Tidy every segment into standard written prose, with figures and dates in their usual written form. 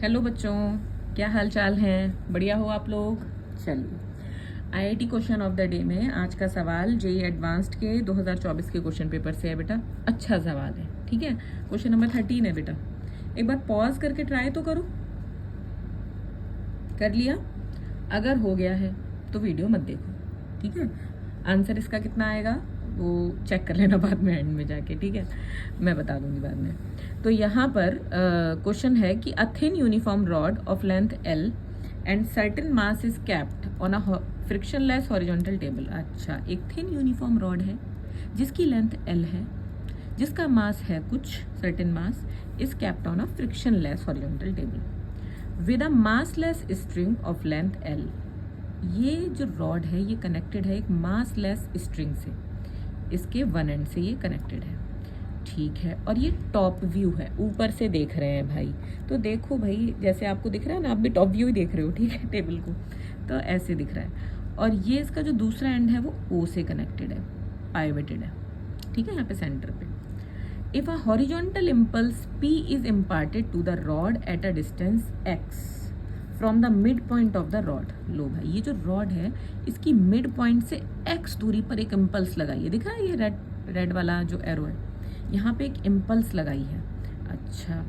Hello बच्चों, क्या हाल चाल हैं? बढ़िया हो आप लोग? चलिए, IIT question of the day में आज का सवाल जेईई एडवांस्ड के 2024 के क्वेश्चन पेपर से है बेटा। अच्छा सवाल है, ठीक है। क्वेश्चन नंबर 13 है बेटा। एक बार पॉज करके ट्राई तो करो। कर लिया? अगर हो गया है तो वीडियो मत देखो, ठीक है। आंसर इसका कितना आएगा वो चेक कर लेना बाद में, एंड में जाके, ठीक है। मैं बता दूंगी बाद में। तो यहाँ पर क्वेश्चन है कि a thin uniform rod of length L and certain mass is capped on a frictionless horizontal table. अच्छा, एक थिन यूनिफॉर्म रॉड है जिसकी लेंथ L है, जिसका मास है कुछ certain mass, is capped on a frictionless horizontal table with a massless string of length L। ये जो रॉड है ये कनेक्टेड है एक मासलेस स्ट्रिंग से, इसके वन एंड से ये कनेक्टेड है, ठीक है। और ये टॉप व्यू है, ऊपर से देख रहे हैं भाई। तो देखो भाई, जैसे आपको दिख रहा है ना, आप भी टॉप व्यू ही देख रहे हो, ठीक है, टेबल को। तो ऐसे दिख रहा है। और ये इसका जो दूसरा एंड है वो O से कनेक्टेड है, पाइवेटेड है, ठीक है, यहाँ पे सेंटर पे। If a horizontal impulse P is imparted to the rod at a distance X from the mid point of the rod. लो भाई, ये जो रॉड है इसकी मिड पॉइंट से X दूरी पर एक इम्पल्स लगाइए। दिख रहा है ये रेड वाला जो एरो है, यहाँ पे एक इम्पल्स लगाई है। अच्छा,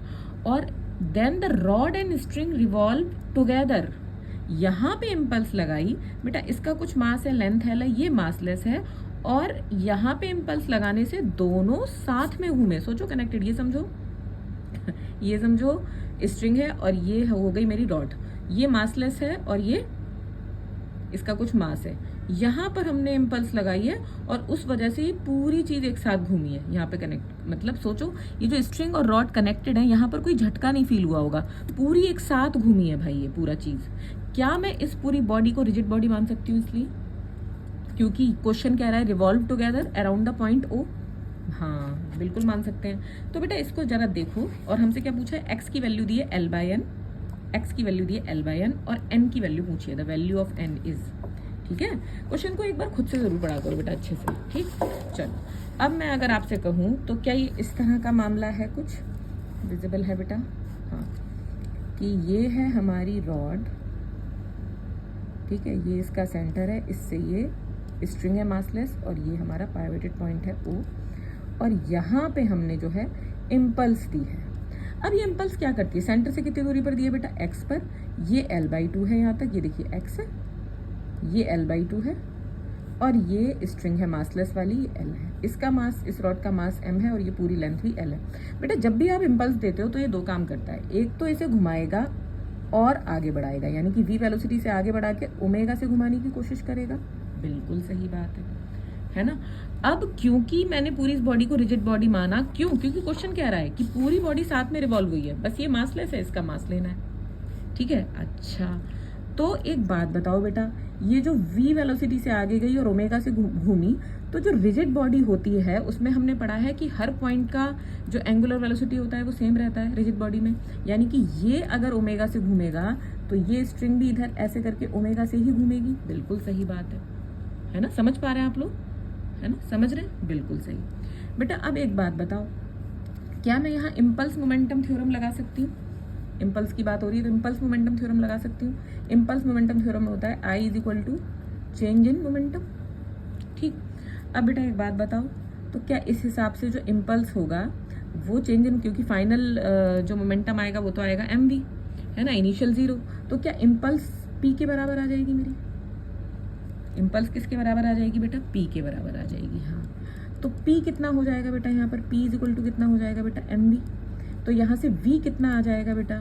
और then the rod and string revolve together. यहाँ पे इम्पल्स लगाई बेटा, इसका कुछ मास है, लेंथ है, ये मासलेस है। और यहाँ पे इम्पल्स लगाने से दोनों साथ में घूमे। सोचो कनेक्टेड, ये समझो ये समझो स्ट्रिंग है और ये हो गई मेरी रॉड, ये मासलेस है और ये इसका कुछ मास है। यहाँ पर हमने इम्पल्स लगाई है और उस वजह से ये पूरी चीज एक साथ घूमी है, यहाँ पे कनेक्ट। मतलब सोचो, ये जो स्ट्रिंग और रॉड कनेक्टेड है, यहाँ पर कोई झटका नहीं फील हुआ होगा, पूरी एक साथ घूमी है भाई ये पूरा चीज। क्या मैं इस पूरी बॉडी को रिजिड बॉडी मान सकती हूँ? इसलिए क्योंकि क्वेश्चन कह रहा है revolve together around the point O। हाँ, बिल्कुल मान सकते हैं। तो बेटा इसको जरा देखो, और हमसे क्या पूछा है? एक्स की वैल्यू दी है L/N, एक्स की वैल्यू दी है L/N, और N की वैल्यू पूछी है, the value of N is, ठीक है। क्वेश्चन को एक बार खुद से जरूर पढ़ा करो बेटा अच्छे से, ठीक। चलो, अब मैं अगर आपसे कहूँ तो क्या ये इस तरह का मामला है, कुछ विजिबल है बेटा? हाँ, कि ये है हमारी रॉड, ठीक है, ये इसका सेंटर है, इससे ये स्ट्रिंग है मासलेस, और ये हमारा पाइवेटेड पॉइंट है O, और यहाँ पे हमने जो है इम्पल्स दी है। अब ये इम्पल्स क्या करती है? सेंटर से कितनी दूरी पर दी है बेटा? X पर। ये L/2 है यहाँ तक, ये देखिए X है, ये L/2 है, और ये स्ट्रिंग है मासलेस वाली, ये L है। इसका मास, इस रॉड का मास M है, और ये पूरी लेंथ भी L है। बेटा जब भी आप इम्पल्स देते हो तो ये दो काम करता है, एक तो इसे घुमाएगा और आगे बढ़ाएगा, यानी कि V वेलोसिटी से आगे बढ़ा के ओमेगा से घुमाने की कोशिश करेगा। बिल्कुल सही बात है ना। अब क्योंकि मैंने पूरी इस बॉडी को रिजिड बॉडी माना, क्यों? क्योंकि क्वेश्चन कह रहा है कि पूरी बॉडी साथ में रिवॉल्व हुई है, बस ये मासलेस है, इसका मास लेना है, ठीक है। अच्छा, तो एक बात बताओ बेटा, ये जो V वेलोसिटी से आगे गई और ओमेगा से घूमी, तो जो रिजिड बॉडी होती है उसमें हमने पढ़ा है कि हर पॉइंट का जो एंगुलर वेलोसिटी होता है वो सेम रहता है रिजिड बॉडी में। यानी कि ये अगर ओमेगा से घूमेगा तो ये स्ट्रिंग भी इधर ऐसे करके ओमेगा से ही घूमेगी। बिल्कुल सही बात है ना? समझ पा रहे हैं आप लोग? है ना, समझ रहे हैं? बिल्कुल सही बेटा। अब एक बात बताओ, क्या मैं यहाँ इम्पल्स मोमेंटम थ्योरम लगा सकती हूँ? इम्पल्स की बात हो रही है तो इम्पल्स मोमेंटम थ्योरम लगा सकती हूँ। इम्पल्स मोमेंटम थ्योरम होता है I = चेंज इन मोमेंटम, ठीक। अब बेटा एक बात बताओ, तो क्या इस हिसाब से जो इम्पल्स होगा वो चेंज इन, क्योंकि फाइनल जो मोमेंटम आएगा वो तो आएगा mv, है ना, इनिशियल 0। तो क्या इम्पल्स P के बराबर आ जाएगी मेरी? इम्पल्स किसके बराबर आ जाएगी बेटा? P के बराबर आ जाएगी। हाँ, तो P कितना हो जाएगा बेटा? यहाँ पर P = कितना हो जाएगा बेटा? mv। तो यहाँ से V कितना आ जाएगा बेटा?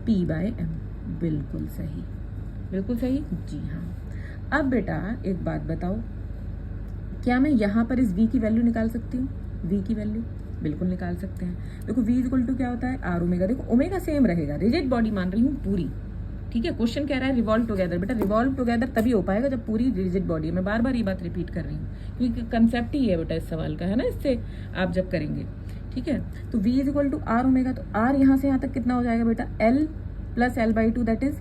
P/m। बिल्कुल सही, बिल्कुल सही, जी हाँ। अब बेटा एक बात बताओ, क्या मैं यहाँ पर इस V की वैल्यू निकाल सकती हूँ? V की वैल्यू बिल्कुल निकाल सकते हैं। देखो V = क्या होता है? R omega. देखो ओमेगा सेम रहेगा, रिजिड बॉडी मान रही हूँ पूरी, ठीक है। क्वेश्चन कह रहा है रिवॉल्व टुगेदर। बेटा रिवॉल्व टुगेदर तभी हो पाएगा जब पूरी रिजिड बॉडी है। मैं बार बार ये बात रिपीट कर रही हूँ क्योंकि कंसेप्ट ही है बेटा इस सवाल का, है ना, इससे आप जब करेंगे, ठीक है। तो V = R ओमेगा, तो R यहाँ से यहाँ तक कितना हो जाएगा बेटा? L + L/2, that is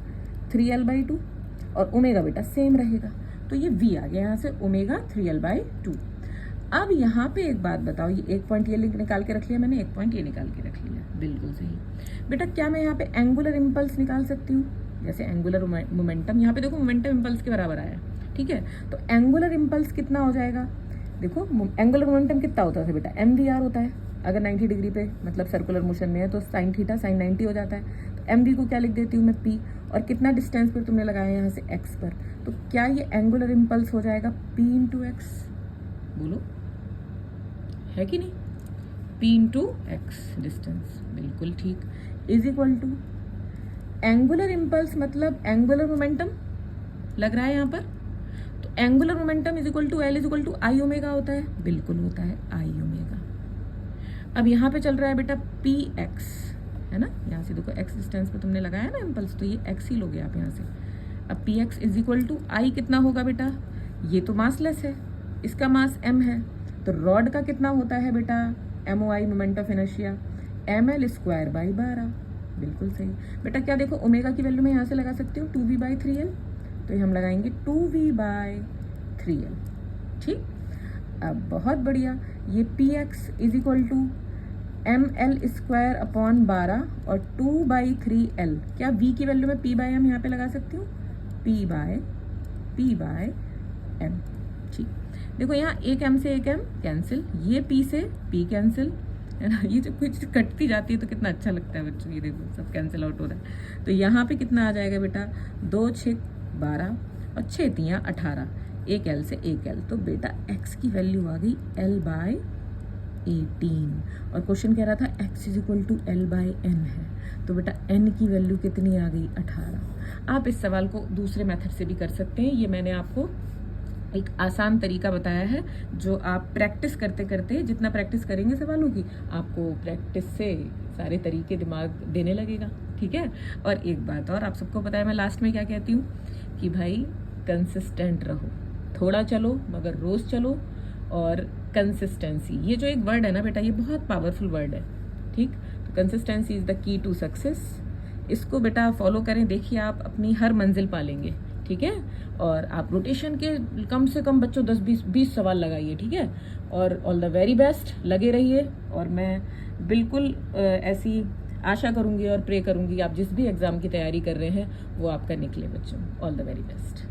3L/2, और ओमेगा बेटा सेम रहेगा। तो ये V आ गया यहाँ से, ओमेगा 3L/2। अब यहाँ पे एक बात बताओ, ये एक पॉइंट ये निकाल के रख लिया मैंने, एक पॉइंट ये निकाल के रख लिया, बिल्कुल सही। बेटा क्या मैं यहाँ पे एंगुलर इम्पल्स निकाल सकती हूँ? जैसे एंगुलर मोमेंटम, यहाँ पे देखो मोमेंटम इम्पल्स के बराबर आया, ठीक है। तो एंगुलर इम्पल्स कितना हो जाएगा? देखो एंगुलर मोमेंटम कितना होता है बेटा? mvr होता है। अगर 90 डिग्री पे मतलब सर्कुलर मोशन में है तो साइन थीटा साइन 90 हो जाता है। तो mv को क्या लिख देती हूँ मैं? p। और कितना डिस्टेंस पर तुमने लगाया यहाँ से? x पर। तो क्या ये एंगुलर इम्पल्स हो जाएगा p इंटू एक्स? बोलो, है कि नहीं? p इंटू एक्स डिस्टेंस, बिल्कुल ठीक, is equal to angular impulse मतलब एंगुलर मोमेंटम लग रहा है यहाँ पर। तो angular momentum is equal to L is equal to I omega होता है, बिल्कुल होता है आई ओमेगा। अब यहाँ पे चल रहा है बेटा पी एक्स, है ना, यहाँ से देखो एक्स डिस्टेंस पे तुमने लगाया ना इम्पल्स, तो ये एक्स ही लोगे आप यहाँ से। अब P X is equal to I कितना होगा बेटा? ये तो मासलेस है, इसका मास m है, तो रॉड का कितना होता है बेटा? MOI moment of inertia ml square by 12, बिल्कुल सही। बेटा क्या देखो ओमेगा की वैल्यू मैं यहाँ से लगा सकती हूँ 2v/3l, तो ये हम लगाएंगे 2v/3l, ठीक। अब बहुत बढ़िया, ये px is equal to ml square upon 12 और 2/3l, क्या v की वैल्यू में p/m यहाँ पे लगा सकती हूँ? p/m, ठीक। देखो यहाँ एक m से एक m कैंसिल, ये p से p कैंसिल, है ना। ये जो कुछ कटती जाती है तो कितना अच्छा लगता है बच्चों, ये देखो सब कैंसिल आउट हो रहा है। तो यहाँ पे कितना आ जाएगा बेटा? 2 6 12 और 6 3 18, एक l से एक l, तो बेटा x की वैल्यू आ गई l/18। और क्वेश्चन कह रहा था x is equal to l/n है, तो बेटा n की वैल्यू कितनी आ गई? 18। आप इस सवाल को दूसरे मेथड से भी कर सकते हैं, ये मैंने आपको एक आसान तरीका बताया है जो आप प्रैक्टिस करते करते, जितना प्रैक्टिस करेंगे सवालों की, आपको प्रैक्टिस से सारे तरीके दिमाग देने लगेगा, ठीक है। और एक बात और, आप सबको पता है मैं लास्ट में क्या कहती हूँ कि भाई कंसिस्टेंट रहो, थोड़ा चलो मगर रोज चलो। और कंसिस्टेंसी, ये जो एक वर्ड है ना बेटा, ये बहुत पावरफुल वर्ड है, ठीक। तो consistency is the key to success, इसको बेटा फॉलो करें, देखिए आप अपनी हर मंजिल पालेंगे, ठीक है। और आप रोटेशन के कम से कम बच्चों 10-20 सवाल लगाइए, ठीक है। और ऑल द वेरी बेस्ट, लगे रहिए। और मैं बिल्कुल ऐसी आशा करूंगी और प्रे करूंगी आप जिस भी एग्जाम की तैयारी कर रहे हैं वो आपका निकले बच्चों। All the very best.